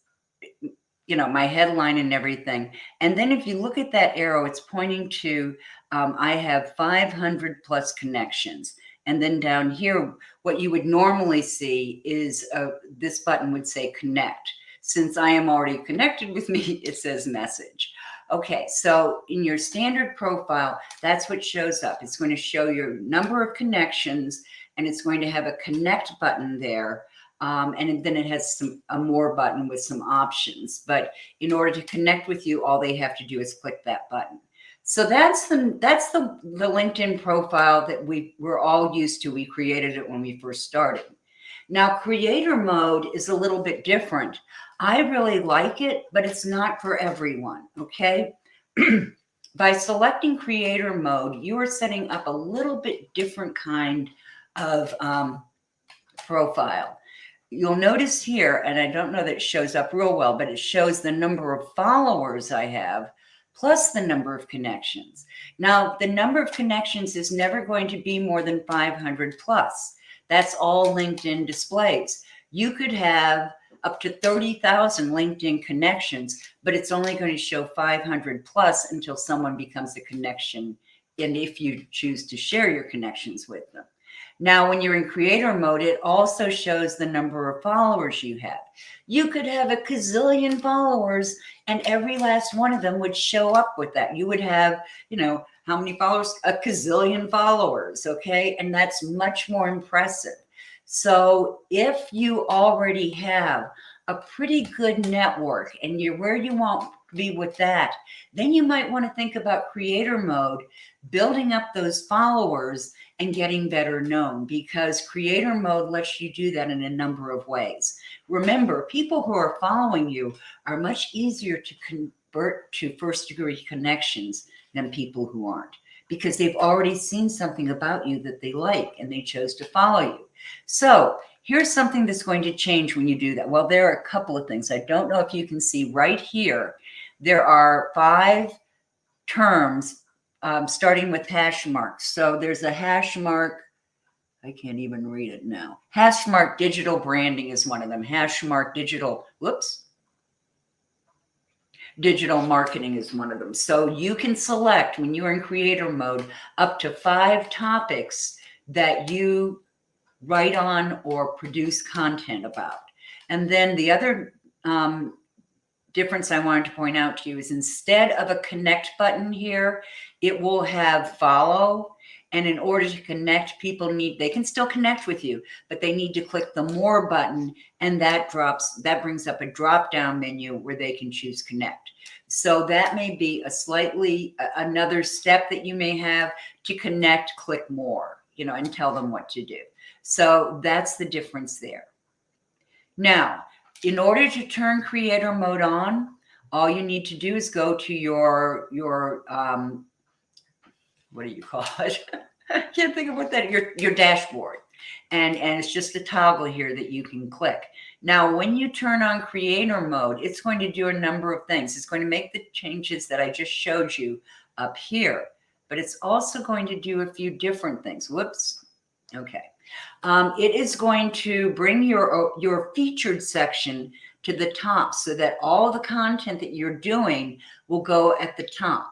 my headline and everything. And then if you look at that arrow, it's pointing to, I have 500 plus connections. And then down here, what you would normally see is this button would say connect. Since I am already connected with me, it says message. Okay, so in your standard profile, that's what shows up. It's going to show your number of connections, and it's going to have a connect button there. And then it has a more button with some options. But in order to connect with you, all they have to do is click that button. So that's the LinkedIn profile that we're all used to. We created it when we first started. Now, creator mode is a little bit different. I really like it, but it's not for everyone, okay? By selecting creator mode, you are setting up a little bit different kind of profile. You'll notice here, and I don't know that it shows up real well, but it shows the number of followers I have plus the number of connections. Now, the number of connections is never going to be more than 500 plus. That's all LinkedIn displays. You could have up to 30,000 LinkedIn connections, but it's only going to show 500 plus until someone becomes a connection and if you choose to share your connections with them. Now, when you're in creator mode, it also shows the number of followers you have. You could have a gazillion followers and every last one of them would show up with that. You would have, how many followers? A gazillion followers, okay? And that's much more impressive. So if you already have a pretty good network and you're where you want to be with that, then you might want to think about creator mode, building up those followers and getting better known, because creator mode lets you do that in a number of ways. Remember, people who are following you are much easier to convert to first degree connections than people who aren't, because they've already seen something about you that they like and they chose to follow you. So here's something that's going to change when you do that. Well, there are a couple of things. I don't know if you can see right here. There are 5 terms starting with hash marks. So there's a hash mark. I can't even read it now. Hash mark digital branding is one of them. Hash mark digital, digital marketing is one of them. So you can select, when you're in creator mode, up to 5 topics that you write on or produce content about. And then the other difference I wanted to point out to you is, instead of a connect button here, it will have follow. And in order to connect, they can still connect with you, but they need to click the more button, and that brings up a drop down menu where they can choose connect. So that may be another step that you may have to connect. Click more, and tell them what to do. So that's the difference there. Now, in order to turn creator mode on, all you need to do is go to your what do you call it? I can't think of what that, your dashboard. And it's just a toggle here that you can click. Now, when you turn on creator mode, it's going to do a number of things. It's going to make the changes that I just showed you up here, but it's also going to do a few different things. Okay. It is going to bring your featured section to the top, so that all the content that you're doing will go at the top.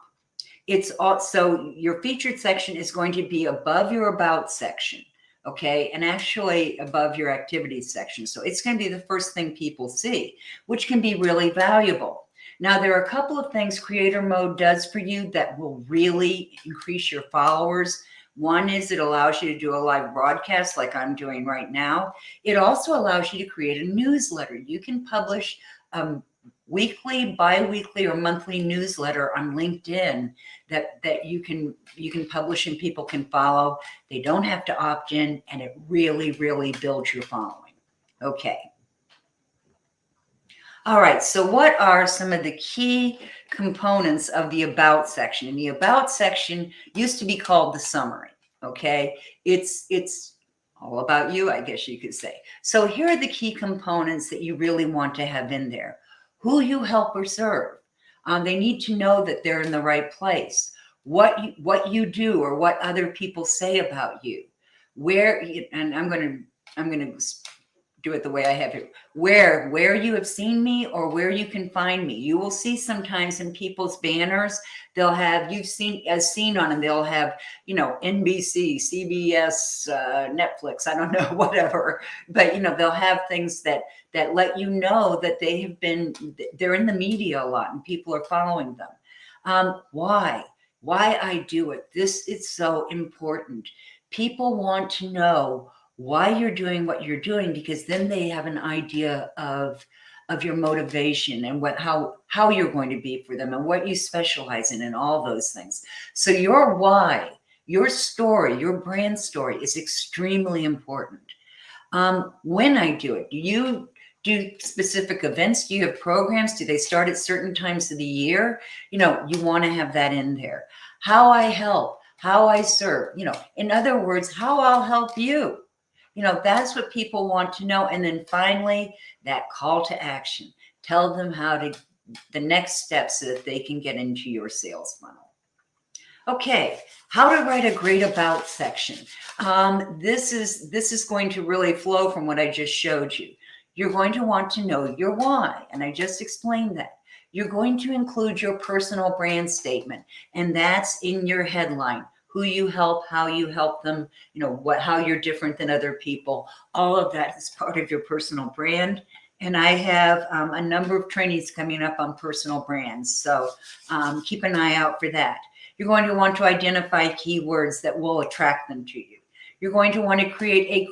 It's also, your featured section is going to be above your about section, okay, and actually above your activities section. So it's going to be the first thing people see, which can be really valuable. Now, there are a couple of things creator mode does for you that will really increase your followers. One is it allows you to do a live broadcast like I'm doing right now. It also allows you to create a newsletter. You can publish weekly, bi-weekly, or monthly newsletter on LinkedIn that you can publish and people can follow. They don't have to opt in, and it really, really builds your following. Okay. All right, so what are some of the key components of the about section? And the about section used to be called the summary, okay? It's all about you, I guess you could say. So here are the key components that you really want to have in there. Who you help or serve. They need to know that they're in the right place. What you do or what other people say about you. And I'm going to do it the way I have it. Where you have seen me or where you can find me. You will see sometimes in people's banners, they'll have you've seen as seen on, and they'll have, NBC, CBS, Netflix, I don't know, whatever. But, they'll have things that let you know that they're in the media a lot and people are following them. Why I do it. This is so important. People want to know why you're doing what you're doing, because then they have an idea of your motivation and how you're going to be for them and what you specialize in and all those things. So your why, your story, your brand story is extremely important. When I do it, do you do specific events? Do you have programs? Do they start at certain times of the year? You want to have that in there. How I help, how I serve, in other words, how I'll help you. That's what people want to know. And then finally, that call to action. Tell them the next steps so that they can get into your sales funnel. Okay, how to write a great about section. This is going to really flow from what I just showed you. You're going to want to know your why, and I just explained that. You're going to include your personal brand statement, and that's in your headline. who you help, how you help them, how you're different than other people. All of that is part of your personal brand. And I have a number of trainings coming up on personal brands. So keep an eye out for that. You're going to want to identify keywords that will attract them to you. You're going to want to create a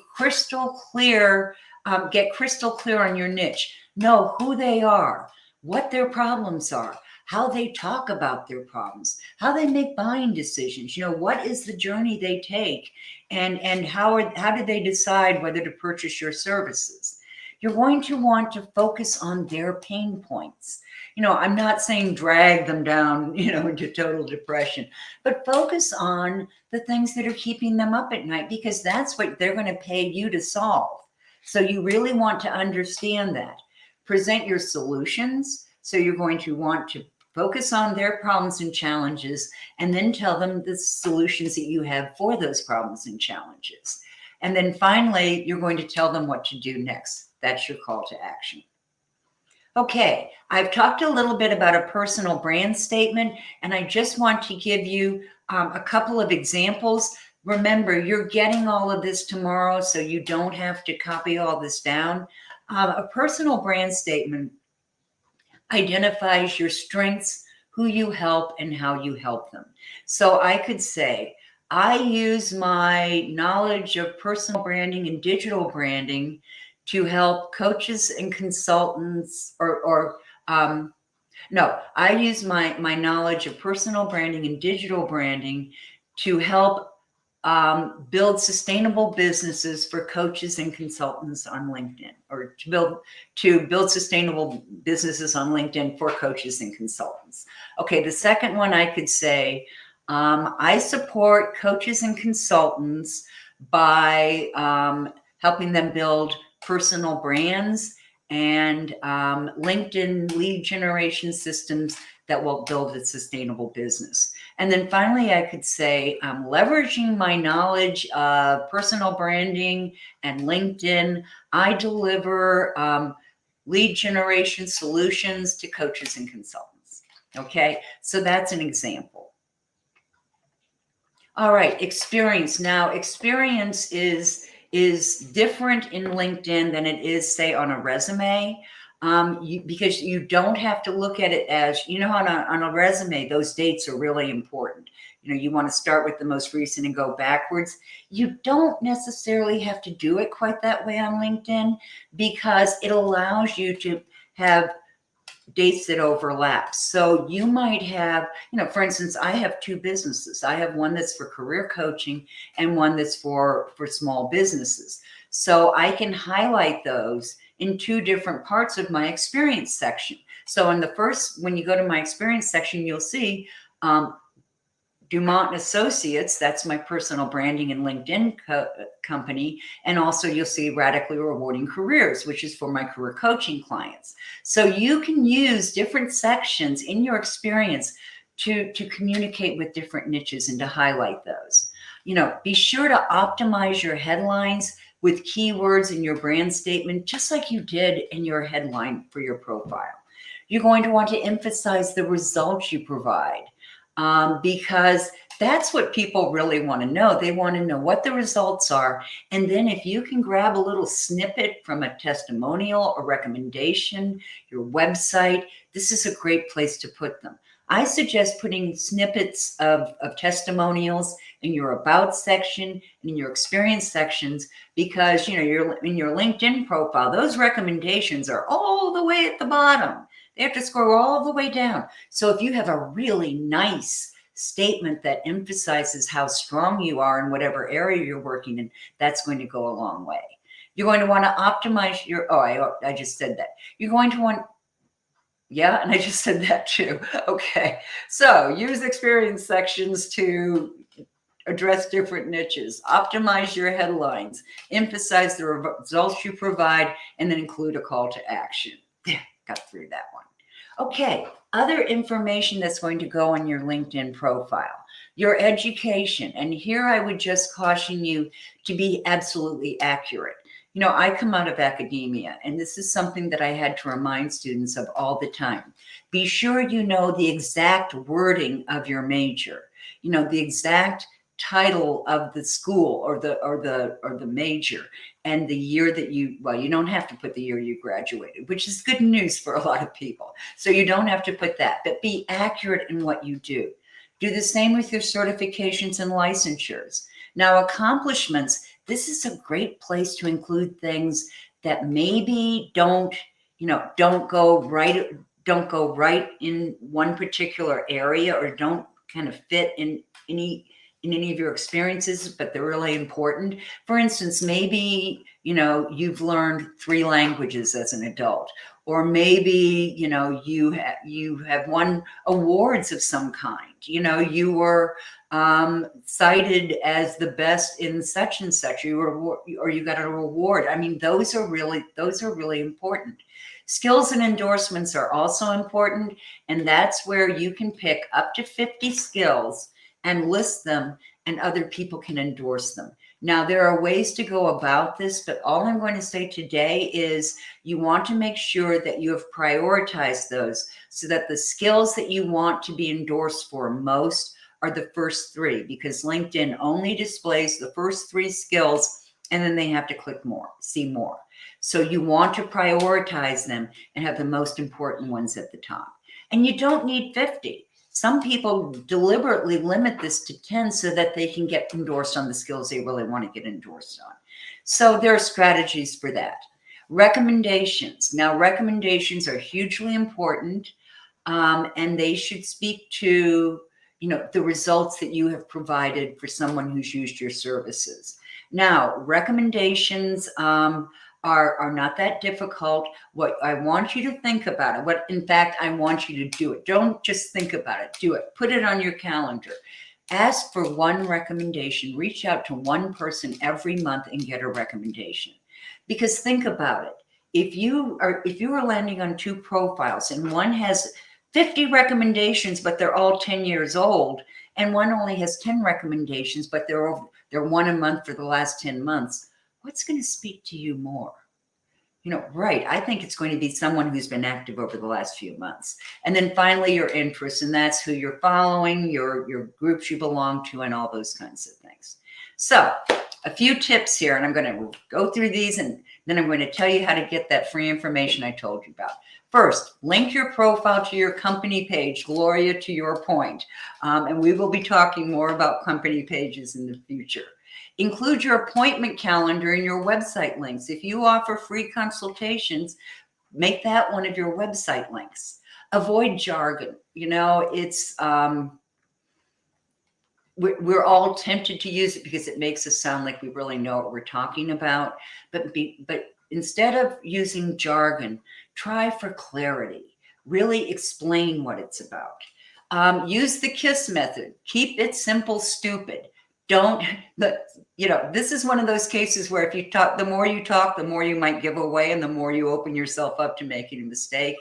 get crystal clear on your niche. Know who they are, what their problems are, how they talk about their problems, how they make buying decisions. What is the journey they take, and how do they decide whether to purchase your services? You're going to want to focus on their pain points. I'm not saying drag them down, into total depression, but focus on the things that are keeping them up at night, because that's what they're going to pay you to solve. So you really want to understand that. Present your solutions. So you're going to want to focus on their problems and challenges, and then tell them the solutions that you have for those problems and challenges. And then finally, you're going to tell them what to do next. That's your call to action. Okay, I've talked a little bit about a personal brand statement, and I just want to give you a couple of examples. Remember, you're getting all of this tomorrow, so you don't have to copy all this down. A personal brand statement identifies your strengths, who you help, and how you help them. So I could say, I use my knowledge of personal branding and digital branding to help coaches and consultants, I use my knowledge of personal branding and digital branding to help build sustainable businesses for coaches and consultants on LinkedIn, or to build sustainable businesses on LinkedIn for coaches and consultants. Okay, the second one I could say, I support coaches and consultants by helping them build personal brands and LinkedIn lead generation systems that will build a sustainable business. And then finally, I could say, leveraging my knowledge of personal branding and LinkedIn, I deliver lead generation solutions to coaches and consultants. Okay, so that's an example. All right, experience. Now, experience is different in LinkedIn than it is, say, on a resume. Because you don't have to look at it as, on a resume, those dates are really important. You want to start with the most recent and go backwards. You don't necessarily have to do it quite that way on LinkedIn, because it allows you to have dates that overlap. So you might have, for instance, I have two businesses. I have one that's for career coaching and one that's for small businesses. So I can highlight those in two different parts of my experience section. So when you go to my experience section, you'll see Dumont Associates, that's my personal branding and LinkedIn company. And also you'll see Radically Rewarding Careers, which is for my career coaching clients. So you can use different sections in your experience to communicate with different niches and to highlight those. Be sure to optimize your headlines with keywords in your brand statement, just like you did in your headline for your profile. You're going to want to emphasize the results you provide, because that's what people really want to know. They want to know what the results are. And then if you can grab a little snippet from a testimonial or recommendation, your website, this is a great place to put them. I suggest putting snippets of testimonials in your about section and in your experience sections, because in your LinkedIn profile, those recommendations are all the way at the bottom. They have to scroll all the way down. So if you have a really nice statement that emphasizes how strong you are in whatever area you're working in, that's going to go a long way. You're going to want to optimize your, I just said that. You're going to want, yeah, and I just said that too. Okay, so use experience sections to address different niches, optimize your headlines, emphasize the results you provide, and then include a call to action. Yeah, got through that one. Okay, other information that's going to go on your LinkedIn profile, your education. And here I would just caution you to be absolutely accurate. I come out of academia, and this is something that I had to remind students of all the time. Be sure you know the exact wording of your major, the exact title of the school or the major and the year that you don't have to put the year you graduated, which is good news for a lot of people. So you don't have to put that, but be accurate in what you do. Do the same with your certifications and licensures. Now, accomplishments, this is a great place to include things that maybe don't go right in one particular area, or don't kind of fit in any of your experiences, but they're really important. For instance, maybe, you've learned 3 languages as an adult, or maybe, you have won awards of some kind. You were cited as the best in such and such, or you got a reward. I mean, those are really important. Skills and endorsements are also important, and that's where you can pick up to 50 skills and list them, and other people can endorse them. Now, there are ways to go about this, but all I'm going to say today is you want to make sure that you have prioritized those so that the skills that you want to be endorsed for most are the first 3, because LinkedIn only displays the first 3 skills, and then they have to click more, see more. So you want to prioritize them and have the most important ones at the top. And you don't need 50. Some people deliberately limit this to 10 so that they can get endorsed on the skills they really want to get endorsed on. So there are strategies for that. Recommendations. Now, recommendations are hugely important, and they should speak to, the results that you have provided for someone who's used your services. Now, recommendations are not that difficult. What I want you to think about it, in fact, I want you to do it. Don't just think about it, do it. Put it on your calendar. Ask for one recommendation. Reach out to one person every month and get a recommendation. Because think about it. If you are landing on 2 profiles and one has 50 recommendations, but they're all 10 years old, and one only has 10 recommendations, but they're 1 a month for the last 10 months, what's going to speak to you more? Right. I think it's going to be someone who's been active over the last few months. And then finally, your interests, and that's who you're following, your groups you belong to, and all those kinds of things. So a few tips here, and I'm going to go through these, and then I'm going to tell you how to get that free information I told you about. First, link your profile to your company page, Gloria, to your point. And we will be talking more about company pages in the future. Include your appointment calendar in your website links. If you offer free consultations, make that one of your website links. Avoid jargon. It's we're all tempted to use it because it makes us sound like we really know what we're talking about. But instead of using jargon, try for clarity. Really explain what it's about. Use the KISS method. Keep it simple, stupid. This is one of those cases where if you talk, the more you might give away, and the more you open yourself up to making a mistake.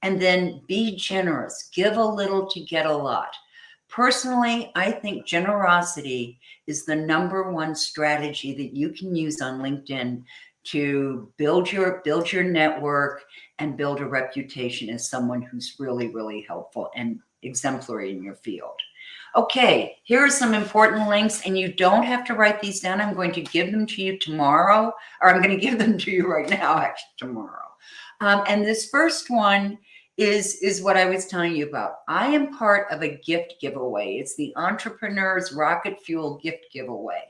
And then be generous. Give a little to get a lot. Personally, I think generosity is the #1 strategy that you can use on LinkedIn to build your network and build a reputation as someone who's really, really helpful and exemplary in your field. Okay, here are some important links, and you don't have to write these down. I'm going to give them to you tomorrow, or I'm going to give them to you right now, actually, tomorrow. And this first one is what I was telling you about. I am part of a gift giveaway. It's the Entrepreneur's Rocket Fuel gift giveaway.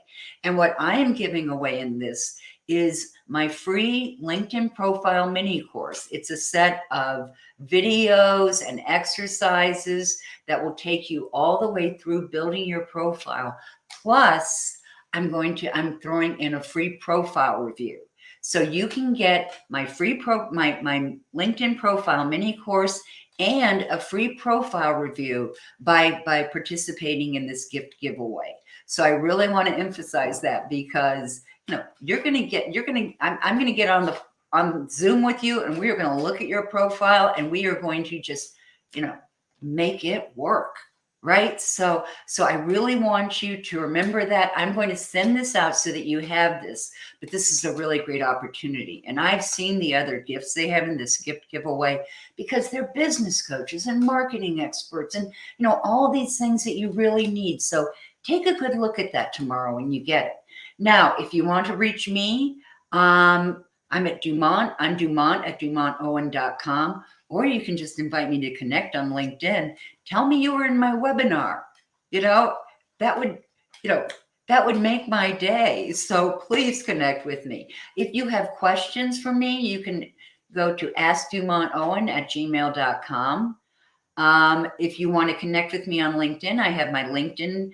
And what I am giving away in this is my free LinkedIn profile mini course. It's a set of videos and exercises that will take you all the way through building your profile. Plus, I'm throwing in a free profile review. So you can get my free my LinkedIn profile mini course and a free profile review by participating in this gift giveaway. So I really want to emphasize that, because I'm going to get on Zoom with you, and we are going to look at your profile, and we are going to just, make it work. Right. So I really want you to remember that. I'm going to send this out so that you have this, but this is a really great opportunity. And I've seen the other gifts they have in this gift giveaway, because they're business coaches and marketing experts and, all these things that you really need. So Take a good look at that tomorrow when you get it. Now, if you want to reach me, I'm at Dumont. I'm Dumont at DumontOwen.com, or you can just invite me to connect on LinkedIn. Tell me you were in my webinar. That would make my day. So please connect with me. If you have questions for me, you can go to askdumontowen@gmail.com. If you want to connect with me on LinkedIn, I have my LinkedIn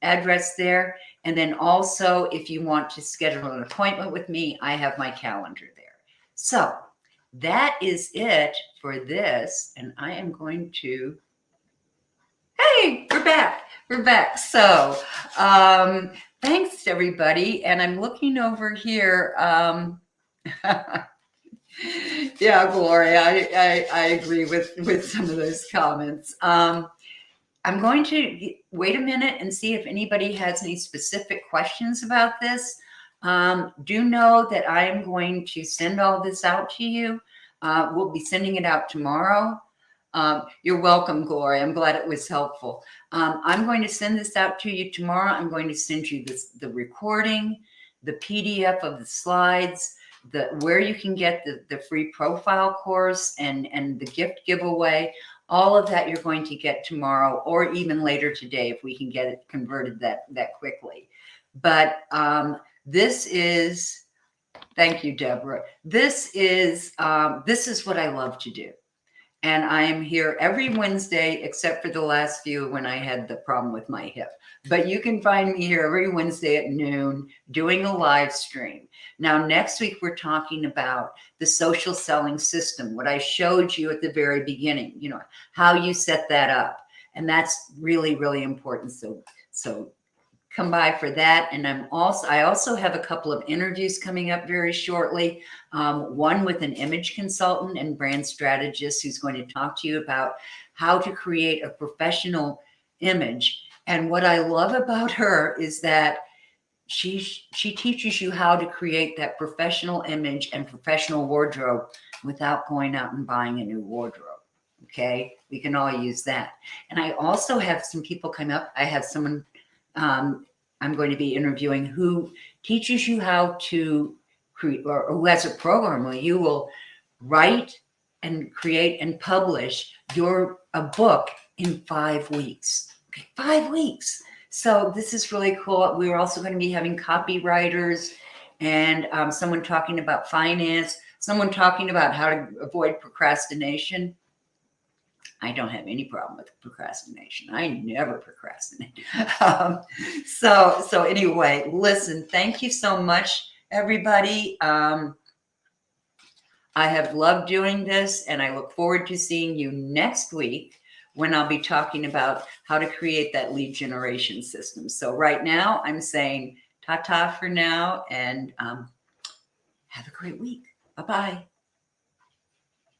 address there. And then also, if you want to schedule an appointment with me, I have my calendar there. So that is it for this. And I am going to, hey, we're back. We're back. So thanks, everybody. And I'm looking over here. Yeah, Gloria, I agree with some of those comments. I'm going to wait a minute and see if anybody has any specific questions about this. Do know that I am going to send all this out to you. We'll be sending it out tomorrow. You're welcome, Gloria. I'm glad it was helpful. I'm going to send this out to you tomorrow. I'm going to send you the recording, the PDF of the slides, where you can get the free profile course and the gift giveaway. All of that you're going to get tomorrow or even later today if we can get it converted that quickly. But this is, thank you, Deborah. This is what I love to do. And I am here every Wednesday, except for the last few when I had the problem with my hip. But you can find me here every Wednesday at noon doing a live stream. Now, next week, we're talking about the social selling system, what I showed you at the very beginning, how you set that up. And that's really, really important. So come by for that. And I also have a couple of interviews coming up very shortly. One with an image consultant and brand strategist who's going to talk to you about how to create a professional image. And what I love about her is that she teaches you how to create that professional image and professional wardrobe without going out and buying a new wardrobe. Okay, we can all use that. And I also have some people come up. I have someone I'm going to be interviewing who teaches you how to create, or who has a program where you will write and create and publish a book in 5 weeks. Okay, 5 weeks. So this is really cool. We're also going to be having copywriters and someone talking about finance, someone talking about how to avoid procrastination. I don't have any problem with procrastination. I never procrastinate. So anyway, listen, thank you so much, everybody. I have loved doing this, and I look forward to seeing you next week when I'll be talking about how to create that lead generation system. So right now, I'm saying ta-ta for now, and have a great week. Bye-bye.